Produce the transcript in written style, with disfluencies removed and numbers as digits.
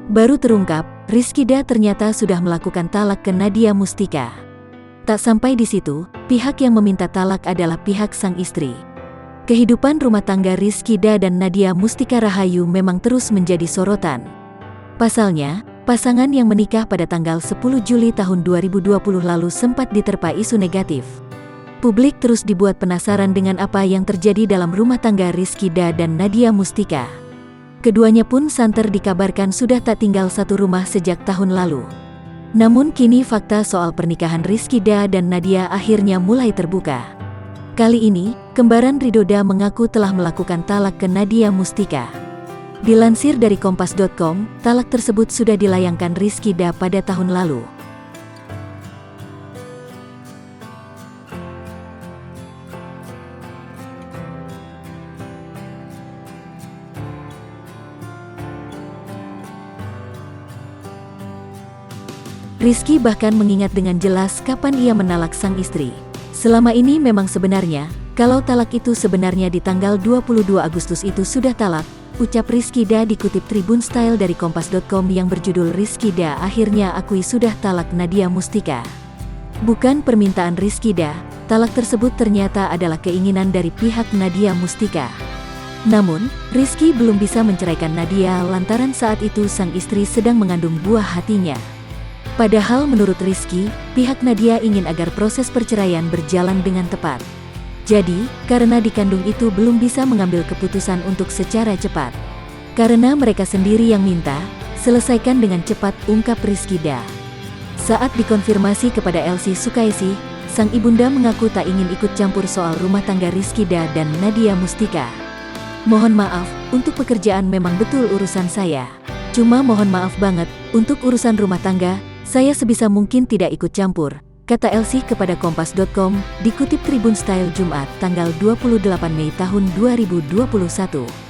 Baru terungkap, Rizkyda ternyata sudah melakukan talak ke Nadia Mustika. Tak sampai di situ, pihak yang meminta talak adalah pihak sang istri. Kehidupan rumah tangga Rizkyda dan Nadia Mustika Rahayu memang terus menjadi sorotan. Pasalnya, pasangan yang menikah pada tanggal 10 Juli tahun 2020 lalu sempat diterpa isu negatif. Publik terus dibuat penasaran dengan apa yang terjadi dalam rumah tangga Rizkyda dan Nadia Mustika. Keduanya pun santer dikabarkan sudah tak tinggal satu rumah sejak tahun lalu. Namun kini fakta soal pernikahan Rizkyda dan Nadia akhirnya mulai terbuka. Kali ini, kembaran Ridhoda mengaku telah melakukan talak ke Nadia Mustika. Dilansir dari Kompas.com, talak tersebut sudah dilayangkan Rizkyda pada tahun lalu. Rizky bahkan mengingat dengan jelas kapan ia menalak sang istri. Selama ini memang sebenarnya, kalau talak itu sebenarnya di tanggal 22 Agustus itu sudah talak, ucap Rizkyda dikutip Tribun Style dari Kompas.com yang berjudul Rizkyda akhirnya akui sudah talak Nadia Mustika. Bukan permintaan Rizkyda, talak tersebut ternyata adalah keinginan dari pihak Nadia Mustika. Namun, Rizky belum bisa menceraikan Nadia lantaran saat itu sang istri sedang mengandung buah hatinya. Padahal menurut Rizky, pihak Nadia ingin agar proses perceraian berjalan dengan tepat. Jadi, karena dikandung itu belum bisa mengambil keputusan untuk secara cepat. Karena mereka sendiri yang minta, selesaikan dengan cepat, ungkap Rizkyda. Saat dikonfirmasi kepada Elsie Sukaesih, sang ibunda mengaku tak ingin ikut campur soal rumah tangga Rizkyda dan Nadia Mustika. Mohon maaf, untuk pekerjaan memang betul urusan saya. Cuma mohon maaf banget, untuk urusan rumah tangga, saya sebisa mungkin tidak ikut campur, kata Elsie kepada Kompas.com, dikutip Tribun Style Jumat, tanggal 28 Mei tahun 2021.